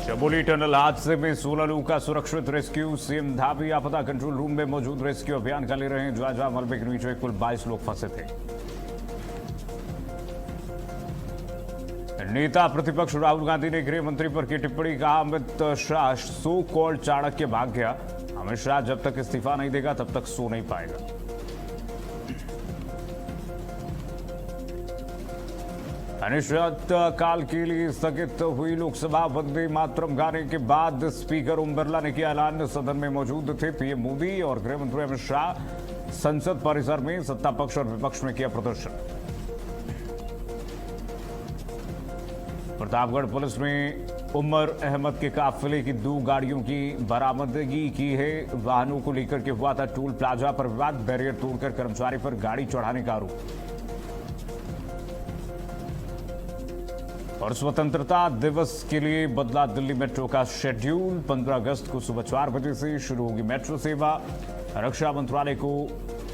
Chamoli tunnel हादसे में 16 लोगों का सुरक्षित रेस्क्यू। सीएम धामी आपदा कंट्रोल रूम में मौजूद रेस्क्यू अभियान का ले रहे हैं जायजा। मलबे के नीचे कुल 22 लोग फंसे थे। नेता प्रतिपक्ष राहुल गांधी ने गृह मंत्री पर की टिप्पणी, कहा अमित शाह सो कॉल्ड चाणक्य भाग गया। अमित शाह जब तक इस्तीफा नहीं देगा तब तक सो नहीं पाएगा। अनिश्चित काल के लिए स्थगित हुई लोकसभा। वंदे मातरम गाने के बाद स्पीकर ओम बिरला ने किया ऐलान। सदन में मौजूद थे पीएम मोदी और गृह मंत्री अमित शाह। संसद परिसर में सत्ता पक्ष और विपक्ष में किया प्रदर्शन। प्रतापगढ़ पुलिस ने उमर अहमद के काफिले की 2 गाड़ियों की बरामदगी की है। वाहनों को लेकर के हुआ था टोल प्लाजा पर विवाद। बैरियर तोड़कर कर्मचारी पर गाड़ी चढ़ाने का आरोप। और स्वतंत्रता दिवस के लिए बदला दिल्ली मेट्रो का शेड्यूल। 15 अगस्त को सुबह 4 बजे से शुरू होगी मेट्रो सेवा। रक्षा मंत्रालय को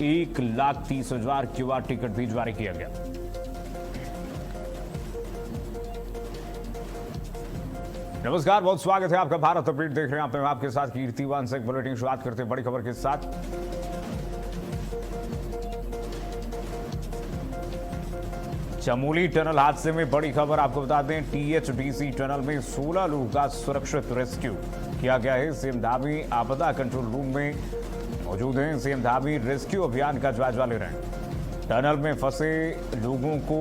1,30,000 QR टिकट भी जारी किया गया। नमस्कार, बहुत स्वागत है आपका। भारत अपडेट देख रहे हैं आप। आपके साथ कीर्तिवान से बुलेटिन शुरुआत करते हैं बड़ी खबर के साथ। चमोली टनल हादसे में बड़ी खबर आपको बता दें। THDC टनल में 16 लोगों का सुरक्षित रेस्क्यू किया गया है। सीएम धामी आपदा कंट्रोल रूम में मौजूद हैं। सीएम धामी रेस्क्यू अभियान का जायजा ले रहे हैं। टनल में फंसे लोगों को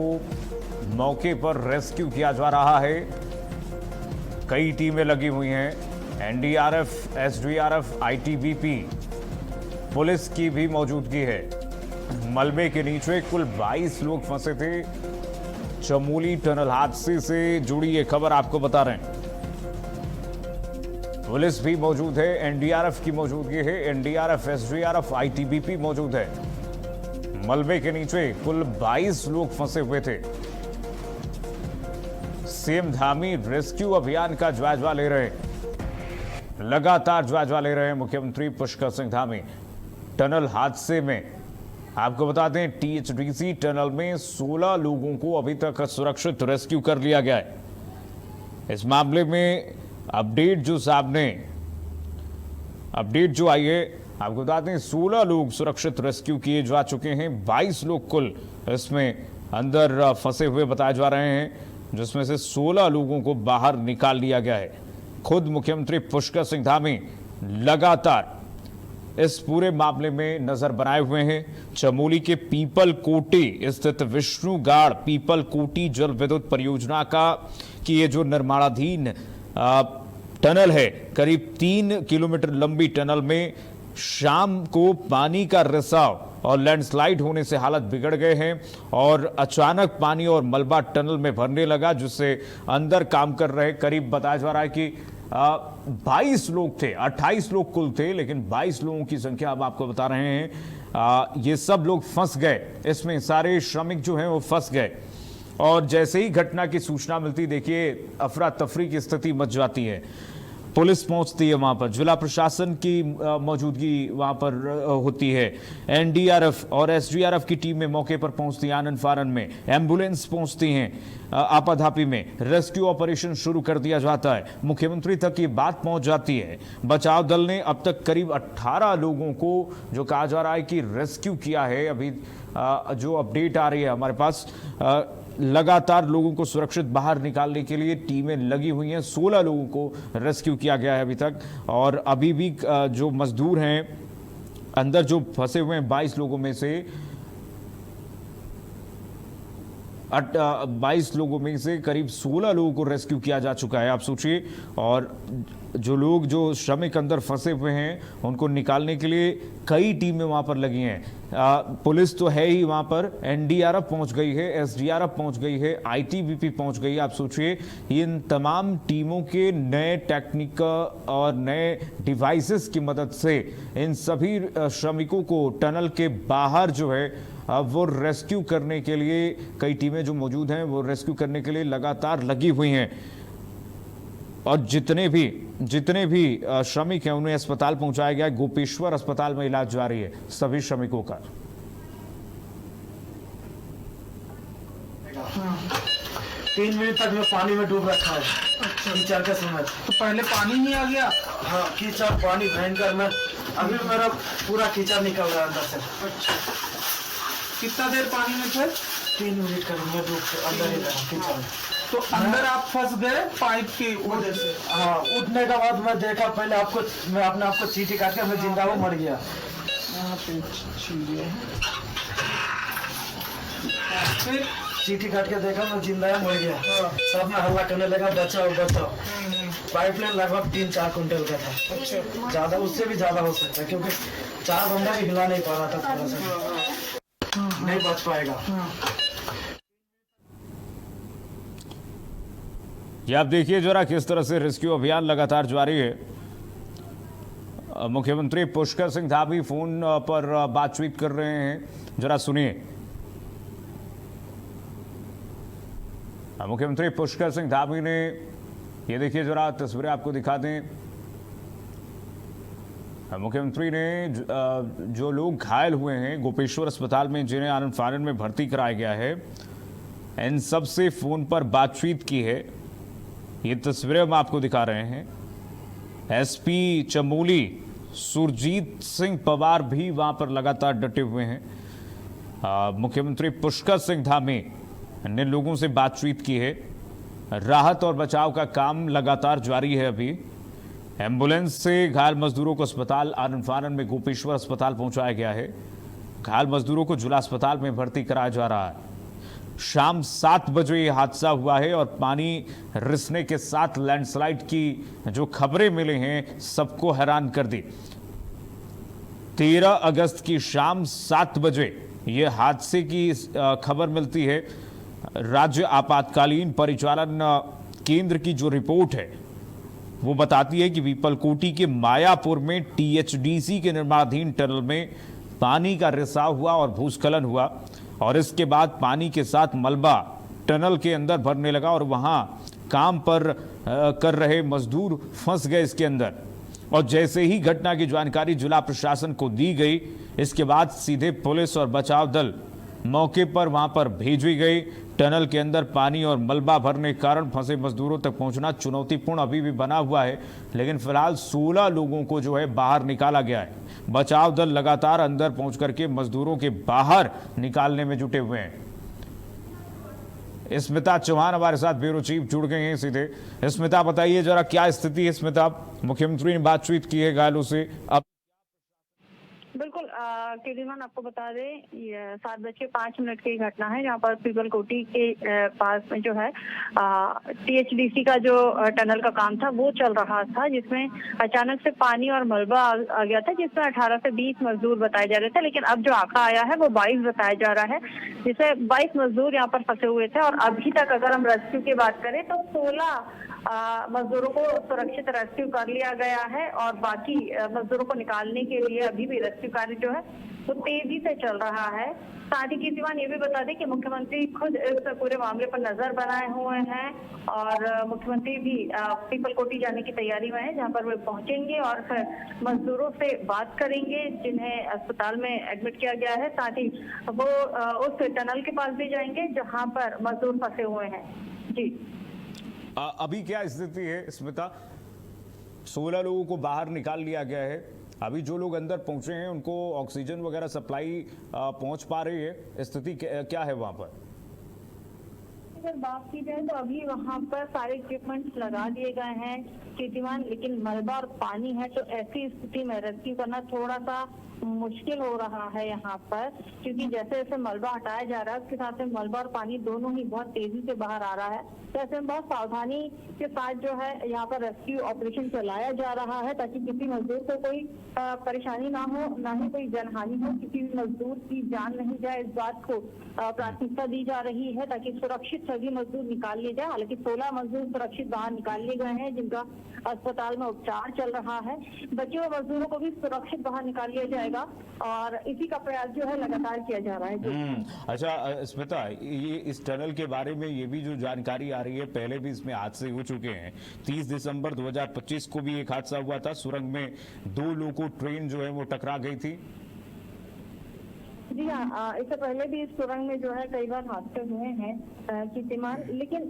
मौके पर रेस्क्यू किया जा रहा है। कई टीमें लगी हुई हैं। NDRF, SDRF, ITBP पुलिस की भी मौजूदगी है। मलबे के नीचे कुल 22 लोग फंसे थे। चमोली टनल हादसे से जुड़ी ये खबर आपको बता रहे हैं। पुलिस भी मौजूद है। NDRF की मौजूदगी है। NDRF, SDRF, ITBP मौजूद है। मलबे के नीचे कुल 22 लोग फंसे हुए थे। सीएम धामी रेस्क्यू अभियान का जायजा ले रहे हैं। लगातार जायजा ले रहे हैं मुख्यमंत्री पुष्कर सिंह धामी। टनल हादसे में आपको बता दें THDC टनल में 16 लोगों को अभी तक सुरक्षित रेस्क्यू कर लिया गया है। इस मामले में अपडेट जो आई है आपको बता दें 16 लोग सुरक्षित रेस्क्यू किए जा चुके हैं। 22 लोग कुल इसमें अंदर फंसे हुए बताए जा रहे हैं, जिसमें से 16 लोगों को बाहर निकाल लिया गया है। खुद मुख्यमंत्री पुष्कर सिंह धामी लगातार इस पूरे मामले में नजर बनाए हुए हैं। चमोली के पीपल कोटी स्थित विष्णुगाड़ पीपल कोटी जल विद्युत परियोजना की ये जो निर्माणाधीन टनल है, करीब 3 किलोमीटर लंबी टनल में शाम को पानी का रिसाव और लैंडस्लाइड होने से हालत बिगड़ गए हैं और अचानक पानी और मलबा टनल में भरने लगा, जिससे अंदर काम कर रहे करीब बताया जा रहा है कि 22 लोग थे। 28 लोग कुल थे, लेकिन 22 लोगों की संख्या अब आपको बता रहे हैं। ये सब लोग फंस गए। इसमें सारे श्रमिक जो हैं वो फंस गए और जैसे ही घटना की सूचना मिलती, देखिए अफरा तफरी की स्थिति मच जाती है। पुलिस पहुंचती है वहां पर, जिला प्रशासन की मौजूदगी वहां पर होती है। NDRF और SDRF की टीमें मौके पर पहुंचती हैं। आनन फारन में एम्बुलेंस पहुंचती हैं। आपाधापी में रेस्क्यू ऑपरेशन शुरू कर दिया जाता है। मुख्यमंत्री तक ये बात पहुंच जाती है। बचाव दल ने अब तक करीब 18 लोगों को जो कहा जा रहा है कि रेस्क्यू किया है। अभी जो अपडेट आ रही है हमारे पास, लगातार लोगों को सुरक्षित बाहर निकालने के लिए टीमें लगी हुई हैं। 16 लोगों को रेस्क्यू किया गया है अभी तक और अभी भी जो मजदूर हैं अंदर जो फंसे हुए हैं 22 लोगों में से 22 लोगों में से करीब 16 लोगों को रेस्क्यू किया जा चुका है। आप सोचिए, और जो श्रमिक अंदर फंसे हुए हैं उनको निकालने के लिए कई टीमें वहां पर लगी हैं। पुलिस तो है ही वहां पर, NDRF पहुंच गई है, SDRF पहुंच गई है, ITBP पहुंच गई है। आप सोचिए, इन तमाम टीमों के नए टेक्निक और नए डिवाइसेस की मदद से इन सभी श्रमिकों को टनल के बाहर जो है वो रेस्क्यू करने के लिए कई टीमें जो मौजूद हैं वो रेस्क्यू करने के लिए लगातार लगी हुई हैं। और जितने भी श्रमिक हैं उन्हें अस्पताल पहुंचाया गया है। गोपेश्वर अस्पताल में इलाज जारी है सभी श्रमिकों का। 3 मिनट तक मैं पानी में डूब रखा है। कीचड़ के समय। तो पहले पानी नहीं आ गया? हाँ, कीचड़ पानी भयंकर में अभी मेरा पूरा कीचड़ निकल रहा है अंदर से। अच्छा, कितना देर पानी में थे? 3 मिनट करीब मैं डूब के अंदर ही रहा कीचड़ में। तो अंदर आप फंस गए पाइप की वजह से? हाँ, उठने के बाद मैं देखा पहले आपको, मैं अपने आप को चीटी काट के मैं जिंदा हूँ, मर गया। यहाँ पे चीज़ें हैं। फिर चीटी काट के देखा मैं जिंदा है, मर गया। सब में हल्ला करने लगा, बचाओ बचाओ। पाइपलाइन लगभग 3-4 कुंटल का था। अच्छा, ज्यादा, उससे भी ज्यादा हो सकता है क्योंकि 4 बंदा भी हिला नहीं पा रहा था थोड़ा सा। नहीं बच पाएगा। ये आप देखिए जरा किस तरह से रेस्क्यू अभियान लगातार जारी है। मुख्यमंत्री पुष्कर सिंह धामी फोन पर बातचीत कर रहे हैं, जरा सुनिए। मुख्यमंत्री पुष्कर सिंह धामी ने, ये देखिए जरा तस्वीरें आपको दिखा दें। मुख्यमंत्री ने जो लोग घायल हुए हैं गोपेश्वर अस्पताल में, जिन्हें आनंद फानन में भर्ती कराया गया है, इन सब से फोन पर बातचीत की है। ये तस्वीरें हम आपको दिखा रहे हैं। एसपी चमोली सुरजीत सिंह पवार भी वहां पर लगातार डटे हुए हैं। मुख्यमंत्री पुष्कर सिंह धामी ने लोगों से बातचीत की है। राहत और बचाव का काम लगातार जारी है। अभी एम्बुलेंस से घायल मजदूरों को अस्पताल आनंद फानन में गोपेश्वर अस्पताल पहुंचाया गया है। घायल मजदूरों को जिला अस्पताल में भर्ती कराया जा रहा है। शाम 7 बजे यह हादसा हुआ है और पानी रिसने के साथ लैंडस्लाइड की जो खबरें मिली हैं सबको हैरान कर दी। 13 अगस्त की शाम 7 बजे यह हादसे की खबर मिलती है। राज्य आपातकालीन परिचालन केंद्र की जो रिपोर्ट है वो बताती है कि पीपलकोटी के मायापुर में टीएचडीसी के निर्माणाधीन टनल में पानी का रिसाव हुआ और भूस्खलन हुआ और इसके बाद पानी के साथ मलबा टनल के अंदर भरने लगा और वहां काम पर कर रहे मजदूर फंस गए इसके अंदर। और जैसे ही घटना की जानकारी जिला प्रशासन को दी गई, इसके बाद सीधे पुलिस और बचाव दल मौके पर वहां पर भेजी गई। टनल के अंदर पानी और मलबा भरने के कारण फंसे मजदूरों तक पहुंचना चुनौतीपूर्ण अभी भी बना हुआ है, लेकिन फिलहाल 16 लोगों को जो है बाहर निकाला गया है। बचाव दल लगातार अंदर पहुंच करके मजदूरों के बाहर निकालने में जुटे हुए हैं। स्मिता चौहान हमारे साथ ब्यूरो चीफ जुड़ गए हैं सीधे। स्मिता बताइए जरा क्या स्थिति है। स्मिता, मुख्यमंत्री ने बातचीत की है घायलों से, अब बिल्कुल कीर्तिमान आपको बता दें 7:05 की घटना है जहाँ पर पीपलकोटी के पास में जो है टीएचडीसी का जो टनल का काम था वो चल रहा था, जिसमें अचानक से पानी और मलबा आ गया था, जिसमें 18 से 20 मजदूर बताए जा रहे थे, लेकिन अब जो आंकड़ा आया है वो 22 बताया जा रहा है, जिससे 22 मजदूर यहाँ पर फंसे हुए थे। और अभी तक अगर हम रेस्क्यू की बात करें तो 16 मजदूरों को सुरक्षित रेस्क्यू कर लिया गया है और बाकी मजदूरों को निकालने के लिए अभी भी रेस्क्यू कार्य जो है वो तेजी से चल रहा है। साथ ही कीर्तिमान ये भी बता दें कि मुख्यमंत्री खुद इस पूरे मामले पर नजर बनाए हुए हैं और मुख्यमंत्री भी पीपलकोटी जाने की तैयारी में है, जहां पर वे पहुंचेंगे और फिर मजदूरों से बात करेंगे जिन्हें अस्पताल में एडमिट किया गया है। साथ ही वो उस टनल के पास भी जाएंगे जहां पर मजदूर फंसे हुए हैं। जी अभी क्या स्थिति है स्मिता? 16 लोगों को बाहर निकाल लिया गया है। अभी जो लोग अंदर पहुंचे हैं उनको ऑक्सीजन वगैरह सप्लाई पहुंच पा रही है? स्थिति क्या है वहां पर? अगर बात की जाए तो अभी वहाँ पर सारे इक्विपमेंट्स लगा दिए गए हैं कीर्तिमान, लेकिन मलबा और पानी है तो ऐसी स्थिति में रेस्क्यू करना थोड़ा सा मुश्किल हो रहा है यहाँ पर, क्योंकि जैसे जैसे मलबा हटाया जा रहा है उसके साथ में मलबा और पानी दोनों ही बहुत तेजी से बाहर आ रहा है। तो ऐसे में बहुत सावधानी के साथ जो है यहाँ पर रेस्क्यू ऑपरेशन चलाया जा रहा है ताकि किसी मजदूर को कोई परेशानी ना हो, ना ही कोई जनहानि हो, किसी भी मजदूर की जान नहीं जाए, इस बात को प्राथमिकता दी जा रही है ताकि सुरक्षित सभी मजदूर निकाल लिए जाए। हालांकि 16 मजदूर सुरक्षित बाहर निकाल लिए गए हैं जिनका अस्पताल में उपचार चल रहा है। बचे हुए मजदूरों को भी सुरक्षित बाहर निकाल लिया जाएगा और इसी का प्रयास जो है लगातार किया जा रहा है। अच्छा स्मिता, ये इस टनल के बारे में ये भी जो जानकारी आ रही है, पहले भी इसमें हादसे हो चुके हैं। 30 दिसंबर 2025 को भी एक हादसा हुआ था, सुरंग में 2 लोगों को ट्रेन जो है वो टकरा गई थी। जी हाँ, इससे पहले भी इस सुरंग में जो है कई बार हादसे हुए हैं कीर्तिमान, लेकिन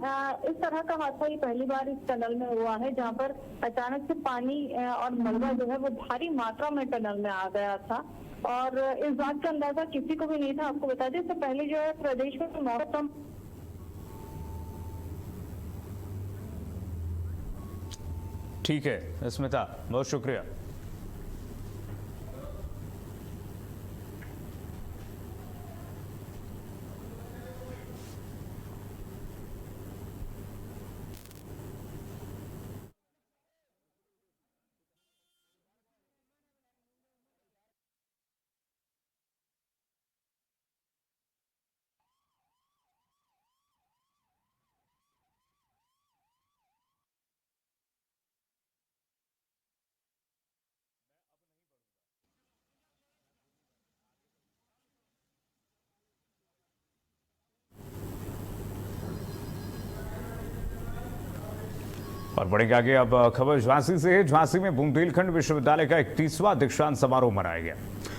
इस तरह का हादसा ये पहली बार इस टनल में हुआ है जहाँ पर अचानक से पानी और मलबा जो है वो भारी मात्रा में टनल में आ गया था और इस बात का अंदाजा किसी को भी नहीं था। आपको बता दें, इससे पहले जो है प्रदेश में मौसम ठीक है स्मिता, बहुत शुक्रिया। और बढ़ेंगे आगे। अब खबर झांसी से है। झांसी में बुंदेलखंड विश्वविद्यालय का 31वां दीक्षांत समारोह मनाया गया।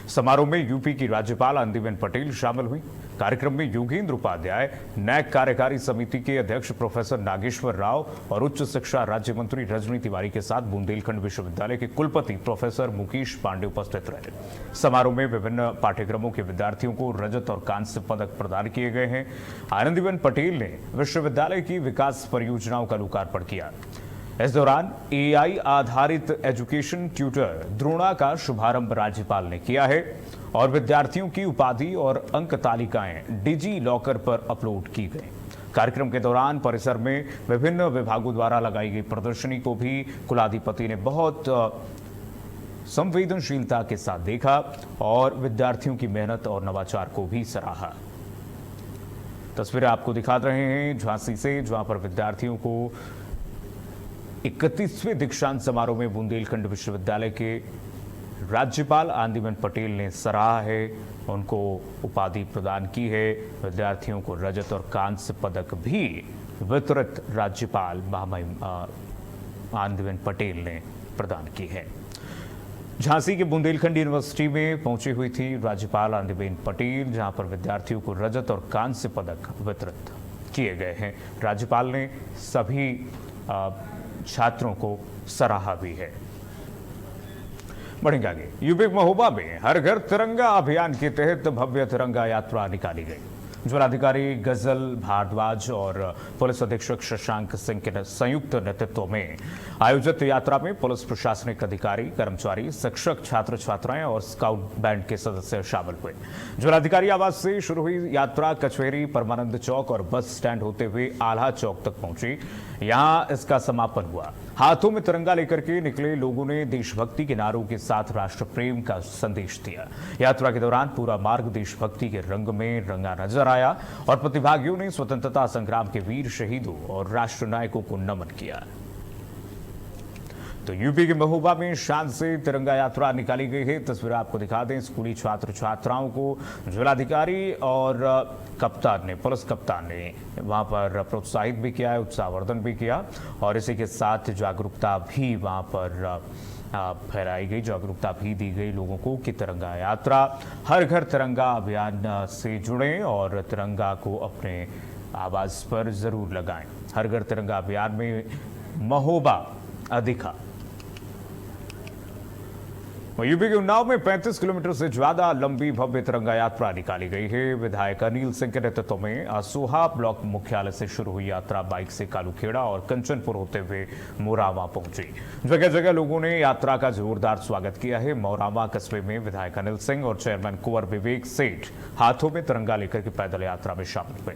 समारोह में यूपी की राज्यपाल आनंदीबेन पटेल शामिल हुई। कार्यक्रम में योगेंद्र उपाध्याय, नैक कार्यकारी समिति के अध्यक्ष प्रोफेसर नागेश्वर राव और उच्च शिक्षा राज्य मंत्री रजनी तिवारी के साथ बुंदेलखंड विश्वविद्यालय के कुलपति प्रोफेसर मुकेश पांडे उपस्थित रहे। समारोह में विभिन्न पाठ्यक्रमों के विद्यार्थियों को रजत और कांस्य पदक प्रदान किए गए हैं। आनंदीबेन पटेल ने विश्वविद्यालय की विकास परियोजनाओं का लोकार्पण किया। इस दौरान एआई आधारित एजुकेशन ट्यूटर द्रोणा का शुभारंभ राज्यपाल ने किया है और विद्यार्थियों की उपाधि और अंक तालिकाएं डिजी लॉकर पर अपलोड की गई। कार्यक्रम के दौरान परिसर में विभिन्न विभागों द्वारा लगाई गई प्रदर्शनी को भी कुलाधिपति ने बहुत संवेदनशीलता के साथ देखा और विद्यार्थियों की मेहनत और नवाचार को भी सराहा। तस्वीरें आपको दिखा रहे हैं झांसी से, जहां पर विद्यार्थियों को 31वें दीक्षांत समारोह में बुंदेलखंड विश्वविद्यालय के राज्यपाल आनंदीबेन पटेल ने सराहा है, उनको उपाधि प्रदान की है। विद्यार्थियों को रजत और कांस्य पदक भी वितरित राज्यपाल आनंदीबेन पटेल ने प्रदान की है। झांसी के बुंदेलखंड यूनिवर्सिटी में पहुंची हुई थी राज्यपाल आनंदीबेन पटेल, जहां पर विद्यार्थियों को रजत और कांस्य पदक वितरित किए गए हैं। राज्यपाल ने सभी छात्रों को सराहा भी है। बढ़ेंगे आगे। यूपी महोबा में हर घर तिरंगा अभियान के तहत भव्य तिरंगा यात्रा निकाली गई। जिलाधिकारी गजल भारद्वाज और पुलिस अधीक्षक शशांक सिंह के संयुक्त नेतृत्व में आयोजित यात्रा में पुलिस प्रशासनिक अधिकारी, कर्मचारी, शिक्षक, छात्र छात्राएं और स्काउट बैंड के सदस्य शामिल हुए। जिलाधिकारी आवास से शुरू हुई यात्रा कचहरी, परमानंद चौक और बस स्टैंड होते हुए आल्हा चौक तक पहुंची। यहां इसका समापन हुआ। हाथों में तिरंगा लेकर के निकले लोगों ने देशभक्ति के नारों के साथ राष्ट्र प्रेम का संदेश दिया। यात्रा के दौरान पूरा मार्ग देशभक्ति के रंग में रंगा नजर आया और प्रतिभागियों ने स्वतंत्रता संग्राम के वीर शहीदों और राष्ट्र नायकों को नमन किया। तो यूपी के महोबा में शान से तिरंगा यात्रा निकाली गई है। तस्वीर आपको दिखा दें। स्कूली छात्र छात्राओं को जिलाधिकारी और कप्तान ने, पुलिस कप्तान ने वहां पर प्रोत्साहित भी किया है, उत्साहवर्धन भी किया और इसी के साथ जागरूकता भी वहां पर फैलाई गई, जागरूकता भी दी गई लोगों को कि तिरंगा यात्रा, हर घर तिरंगा अभियान से जुड़ें और तिरंगा को अपने आवाज पर जरूर लगाएं। हर घर तिरंगा अभियान में महोबा अधिका। यूपी के उन्नाव में 35 किलोमीटर से ज्यादा लंबी भव्य तिरंगा यात्रा निकाली गई है। विधायक अनिल सिंह के नेतृत्व में असोहा ब्लॉक मुख्यालय से शुरू हुई यात्रा बाइक से कालूखेड़ा और कंचनपुर होते हुए मोरावा पहुंची। जगह जगह लोगों ने यात्रा का जोरदार स्वागत किया है। मोरावा कस्बे में विधायक अनिल सिंह और चेयरमैन कुंवर विवेक सेठ हाथों में तिरंगा लेकर के पैदल यात्रा में शामिल हुए।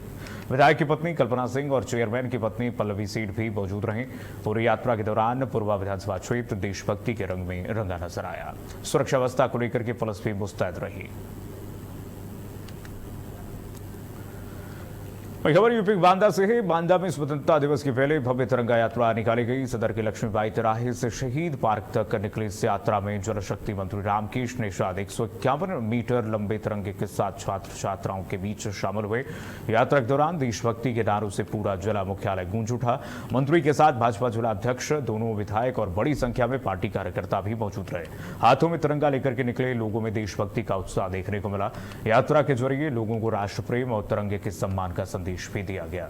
विधायक की पत्नी कल्पना सिंह और चेयरमैन की पत्नी पल्लवी सेठ भी मौजूद रहे। पूरी यात्रा के दौरान पूर्वा विधानसभा क्षेत्र देशभक्ति के रंग में रंगा नजर आया। सुरक्षा व्यवस्था को लेकर के पुलिस भी मुस्तैद रही। वही खबर यूपी के बांदा से है। बांदा में स्वतंत्रता दिवस के पहले भव्य तिरंगा यात्रा निकाली गई। सदर के लक्ष्मीबाई तिराहे से शहीद पार्क तक निकली इस यात्रा में जल शक्ति मंत्री रामकेश निषाद 151 मीटर लंबे तिरंगे के साथ छात्र छात्राओं के बीच शामिल हुए। यात्रा के दौरान देशभक्ति के नारों से पूरा जिला मुख्यालय गूंज उठा। मंत्री के साथ भाजपा जिला अध्यक्ष, दोनों विधायक और बड़ी संख्या में पार्टी कार्यकर्ता भी मौजूद रहे। हाथों में तिरंगा लेकर के निकले लोगों में देशभक्ति का उत्साह देखने को मिला। यात्रा के जरिए लोगों को राष्ट्र प्रेम और तिरंगे के सम्मान का संदेश भी दिया गया।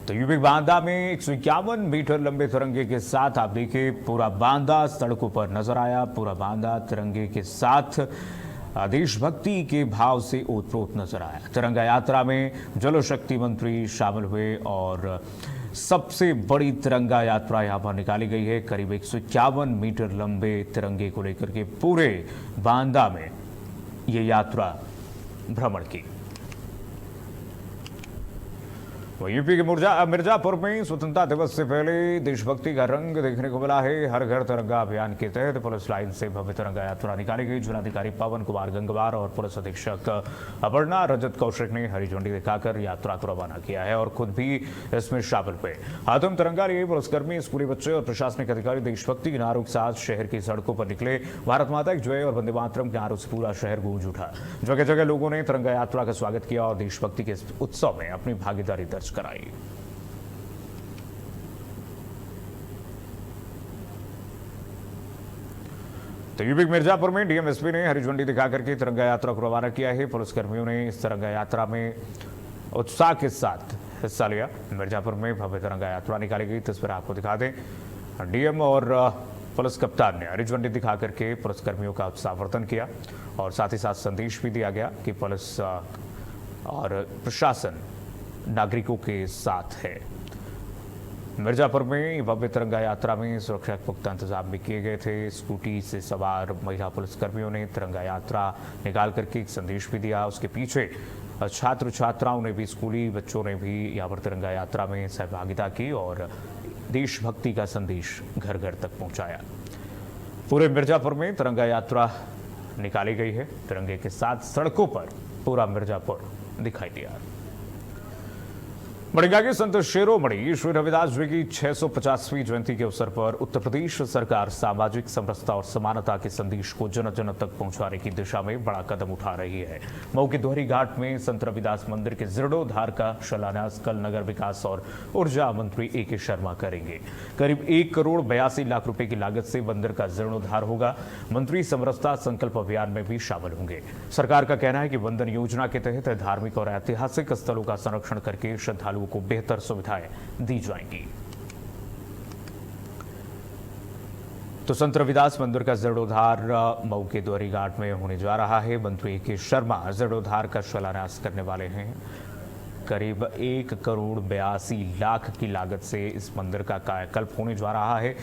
तो यूपी बांदा में 151 मीटर लंबे तिरंगे के साथ आप देखिए पूरा बांदा सड़कों पर नजर आया। पूरा बांदा तिरंगे के साथ देशभक्ति के भाव से ओतप्रोत नजर आया। तिरंगा यात्रा में जल शक्ति मंत्री शामिल हुए और सबसे बड़ी तिरंगा यात्रा यहां पर निकाली गई है। करीब 151 मीटर लंबे तिरंगे को लेकर के पूरे बांदा में ये यात्रा भ्रमण की। यूपी के मिर्जापुर में स्वतंत्रता दिवस से पहले देशभक्ति का रंग देखने को मिला है। हर घर तिरंगा अभियान के तहत पुलिस लाइन से भव्य तिरंगा यात्रा निकाली गई। जिलाधिकारी पवन कुमार गंगवार और पुलिस अधीक्षक अपर्णा रजत कौशिक ने हरी झंडी दिखाकर यात्रा को रवाना किया है और खुद भी इसमें शामिल हुए। हाथों में तिरंगा लिए पुलिसकर्मी, स्कूली बच्चे और प्रशासनिक अधिकारी देशभक्ति के नारों के साथ शहर की सड़कों पर निकले। भारत माता की जय और वंदे मातरम के नारों से पूरा शहर गूंज उठा। जगह जगह लोगों ने तिरंगा यात्रा का स्वागत किया और देशभक्ति के उत्सव में अपनी भागीदारी दर्ज कराई। तो यूपी मिर्जापुर में डीएमएसपी ने हरी झंडी दिखाकर के तिरंगा यात्रा को रवाना किया है। पुलिसकर्मियों ने इस तिरंगा यात्रा में उत्साह के साथ हिस्सा लिया। मिर्जापुर में भव्य तिरंगा यात्रा निकाली गई। तस्वीर आपको दिखा दें। डीएम और पुलिस कप्तान ने हरी झंडी दिखाकर के पुलिसकर्मियों का उत्साहवर्धन किया और साथ ही साथ संदेश भी दिया गया कि पुलिस और प्रशासन नागरिकों के साथ है। मिर्जापुर में भव्य तिरंगा यात्रा में सुरक्षा के पुख्ता इंतजाम भी किए गए थे। स्कूटी से सवार महिला पुलिसकर्मियों ने तिरंगा यात्रा निकाल करके एक संदेश भी दिया। उसके पीछे छात्र छात्राओं ने भी, स्कूली बच्चों ने भी यहाँ पर तिरंगा यात्रा में सहभागिता की और देशभक्ति का संदेश घर घर तक पहुंचाया। पूरे मिर्जापुर में तिरंगा यात्रा निकाली गई है। तिरंगे के साथ सड़कों पर पूरा मिर्जापुर दिखाई दिया। मड़िंगा के संत शिरोमणि श्री रविदास जी की 650वीं जयंती के अवसर पर उत्तर प्रदेश सरकार सामाजिक समरसता और समानता के संदेश को जन जन तक पहुंचाने की दिशा में बड़ा कदम उठा रही है। मऊ के दोहरी घाट में संत रविदास मंदिर के जीर्णोद्धार का शिलान्यास कल नगर विकास और ऊर्जा मंत्री ए.के. शर्मा करेंगे। करीब 1 करोड़ 82 लाख रुपए की लागत से मंदिर का जीर्णोद्धार होगा। मंत्री समरसता संकल्प अभियान में भी शामिल होंगे। सरकार का कहना है कि वंदन योजना के तहत धार्मिक और ऐतिहासिक स्थलों का संरक्षण करके श्रद्धालु को बेहतर सुविधाएं दी जाएंगी। तो संत रविदास मंदिर का जीर्णोद्धार मऊ के दोहरी घाट में होने जा रहा है। मंत्री ए.के. शर्मा जीर्णोद्धार का शिलान्यास करने वाले हैं। करीब 1 करोड़ 82 लाख की लागत से इस मंदिर का कायाकल्प होने जा रहा है।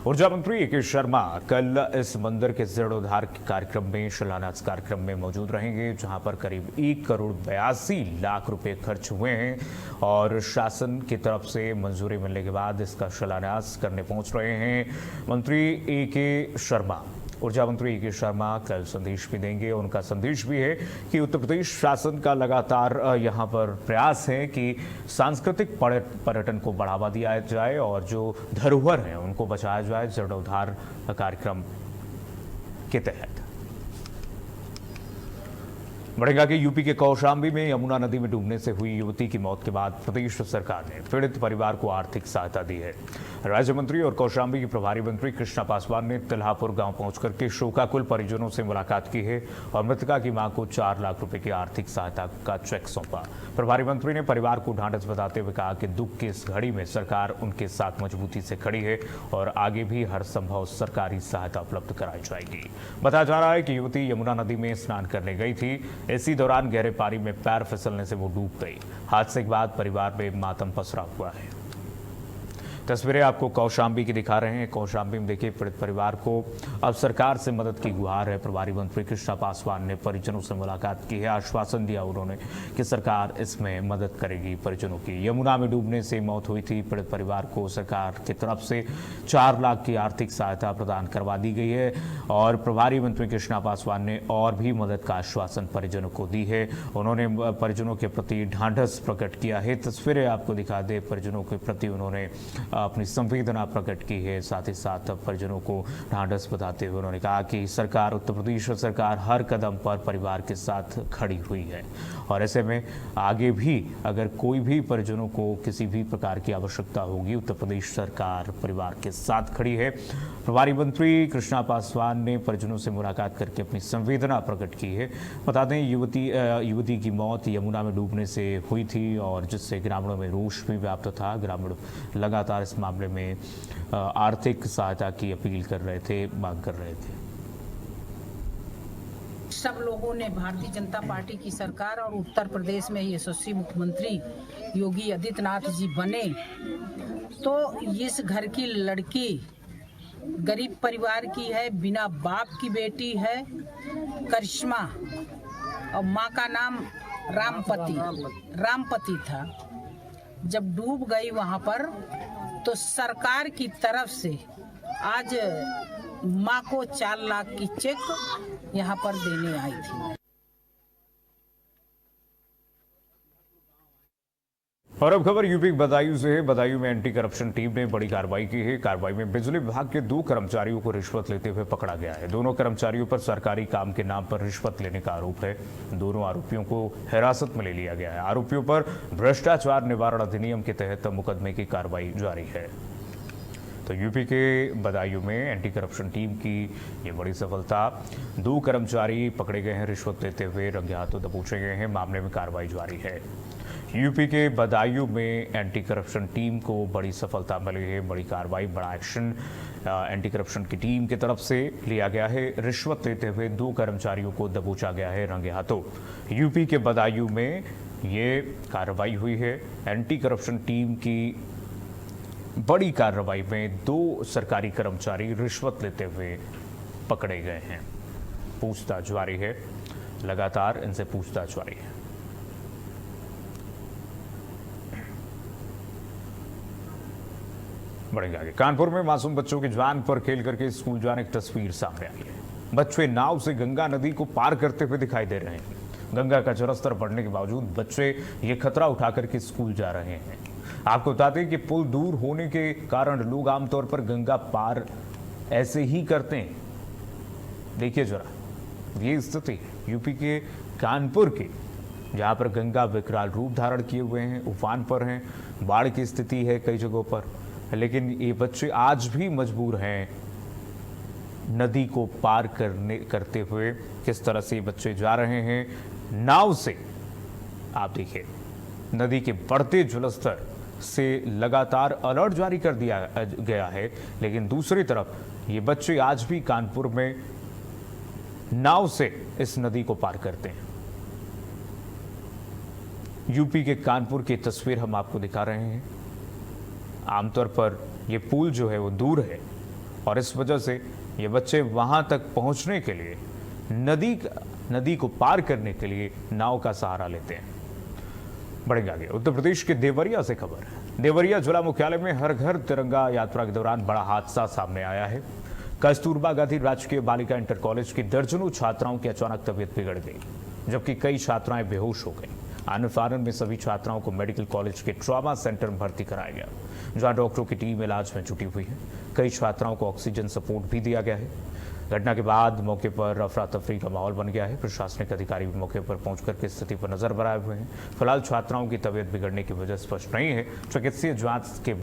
ऊर्जा मंत्री ए.के. शर्मा कल इस मंदिर के जीर्णोद्धार के कार्यक्रम में, शिलान्यास कार्यक्रम में मौजूद रहेंगे, जहां पर करीब 1 करोड़ 82 लाख रुपए खर्च हुए हैं और शासन की तरफ से मंजूरी मिलने के बाद इसका शिलान्यास करने पहुंच रहे हैं। मंत्री ए.के. शर्मा, ऊर्जा मंत्री ए.के. शर्मा कल संदेश भी देंगे। उनका संदेश भी है कि उत्तर प्रदेश शासन का लगातार यहां पर प्रयास है कि सांस्कृतिक पर्यटन को बढ़ावा दिया जाए और जो धरोहर है उनको बचाया जाए जीर्णोद्धार कार्यक्रम के तहत। बढ़ेगा कि यूपी के कौशाम्बी में यमुना नदी में डूबने से हुई युवती की मौत के बाद प्रदेश सरकार ने पीड़ित परिवार को आर्थिक सहायता दी है। राज्य मंत्री और कौशाम्बी की प्रभारी मंत्री कृष्णा पासवान ने तिल्हापुर गांव पहुंचकर के शोकाकुल परिजनों से मुलाकात की है और मृतका की मां को 4 लाख रुपए की आर्थिक सहायता का चेक सौंपा। प्रभारी मंत्री ने परिवार को ढांढस बताते हुए कहा कि दुख की इस घड़ी में सरकार उनके साथ मजबूती से खड़ी है और आगे भी हर संभव सरकारी सहायता उपलब्ध कराई जाएगी। बताया जा रहा है कि युवती यमुना नदी में स्नान करने गई थी। इसी दौरान गहरे पानी में पैर फिसलने से वो डूब गई। हादसे के बाद परिवार में मातम पसरा हुआ है। तस्वीरें आपको कौशाम्बी की दिखा रहे हैं। कौशाम्बी में देखिए पीड़ित परिवार को अब सरकार से मदद की गुहार है। प्रभारी मंत्री कृष्णा पासवान ने परिजनों से मुलाकात की है। आश्वासन दिया उन्होंने कि सरकार इसमें मदद करेगी परिजनों की। यमुना में डूबने से मौत हुई थी। पीड़ित परिवार को सरकार की तरफ से 4 लाख की आर्थिक सहायता प्रदान करवा दी गई है और प्रभारी मंत्री कृष्णा पासवान ने और भी मदद का आश्वासन परिजनों को दी है। उन्होंने परिजनों के प्रति ढांढस प्रकट किया है। तस्वीरें आपको दिखा दे, परिजनों के प्रति उन्होंने अपनी संवेदना प्रकट की है। साथ ही साथ परिजनों को ढांढस बताते हुए उन्होंने कहा कि सरकार, उत्तर प्रदेश सरकार हर कदम पर परिवार के साथ खड़ी हुई है और ऐसे में आगे भी अगर कोई भी परिजनों को किसी भी प्रकार की आवश्यकता होगी, उत्तर प्रदेश सरकार परिवार के साथ खड़ी है। प्रभारी मंत्री कृष्णा पासवान ने परिजनों से मुलाकात करके अपनी संवेदना प्रकट की है। बता दें युवती की मौत यमुना में डूबने से हुई थी और जिससे ग्रामीणों में रोष भी व्याप्त था। ग्रामीण लगातार इस मामले में आर्थिक सहायता की अपील कर रहे थे, मांग कर रहे थे। सब लोगों ने भारतीय जनता पार्टी की सरकार और उत्तर प्रदेश में यशस्वी मुख्यमंत्री योगी आदित्यनाथ जी बने तो इस घर की लड़की गरीब परिवार की है, बिना बाप की बेटी है, करिश्मा, और माँ का नाम रामपति था। जब डूब गई वहाँ पर तो सरकार की तरफ से आज माँ को 4 लाख की चेक यहाँ पर देने आई थी। और अब खबर यूपी के बदायूं से है। बदायूं में एंटी करप्शन टीम ने बड़ी कार्रवाई की है। कार्रवाई में बिजली विभाग के 2 कर्मचारियों को रिश्वत लेते हुए पकड़ा गया है। दोनों कर्मचारियों पर सरकारी काम के नाम पर रिश्वत लेने का आरोप है। दोनों आरोपियों को हिरासत में ले लिया गया है। आरोपियों पर भ्रष्टाचार निवारण अधिनियम के तहत मुकदमे की कार्रवाई जारी है। तो यूपी के बदायूं में एंटी करप्शन टीम की ये बड़ी सफलता। 2 कर्मचारी पकड़े गए हैं, रिश्वत लेते हुए रंगे हाथों दबोचे गए हैं। मामले में कार्रवाई जारी है। यूपी के बदायूं में एंटी करप्शन टीम को बड़ी सफलता मिली है। बड़ी कार्रवाई, बड़ा एक्शन एंटी करप्शन की टीम की तरफ से लिया गया है। रिश्वत लेते हुए 2 कर्मचारियों को दबोचा गया है रंगे हाथों। यूपी के बदायूं में ये कार्रवाई हुई है। एंटी करप्शन टीम की बड़ी कार्रवाई में 2 सरकारी कर्मचारी रिश्वत लेते हुए पकड़े गए हैं। पूछताछ जारी है, लगातार इनसे पूछताछ जारी है। बढ़ेंगे आगे। कानपुर में मासूम बच्चों की जान पर खेल करके स्कूल जाने की तस्वीर सामने आई है। बच्चे नाव से गंगा नदी को पार करते हुए दिखाई दे रहे हैं। गंगा का जलस्तर बढ़ने के बावजूद बच्चे ये खतरा उठा करके स्कूल जा रहे हैं। आपको बता दें कि पुल दूर होने के कारण लोग आमतौर पर गंगा पार ऐसे ही करते हैं। देखिए जरा ये स्थिति है यूपी के कानपुर की, जहां पर गंगा विकराल रूप धारण किए हुए हैं, उफान पर हैं, बाढ़ की स्थिति है कई जगहों पर, लेकिन ये बच्चे आज भी मजबूर हैं नदी को पार करते हुए। किस तरह से ये बच्चे जा रहे हैं नाव से, आप देखिए नदी के बढ़ते जलस्तर से लगातार अलर्ट जारी कर दिया गया है, लेकिन दूसरी तरफ ये बच्चे आज भी कानपुर में नाव से इस नदी को पार करते हैं। यूपी के कानपुर की तस्वीर हम आपको दिखा रहे हैं। आमतौर पर ये पुल जो है वो दूर है और इस वजह से ये बच्चे वहां तक पहुंचने के लिए नदी को पार करने के लिए नाव का सहारा लेते हैं। बढ़ेंगे आगे। उत्तर प्रदेश के देवरिया से खबर है। देवरिया जिला मुख्यालय में हर घर तिरंगा यात्रा के दौरान बड़ा हादसा सामने आया है। कस्तूरबा गांधी राजकीय बालिका इंटर कॉलेज की दर्जनों छात्राओं की अचानक तबीयत बिगड़ गई, जबकि कई छात्राएं बेहोश हो गई। आनंद में सभी छात्राओं को मेडिकल कॉलेज के ट्रॉमा सेंटर में भर्ती कराया गया, जहां डॉक्टरों की टीम इलाज में जुटी हुई है। कई छात्राओं को ऑक्सीजन सपोर्ट भी दिया गया है। घटना के बाद मौके पर अफरा तफरी का माहौल बन गया है। प्रशासनिक अधिकारी भी मौके पर पहुंचकर के स्थिति पर नजर बनाए हुए हैं। फिलहाल छात्राओं की तबीयत बिगड़ने की वजह स्पष्ट नहीं है। चिकित्सीय जांच के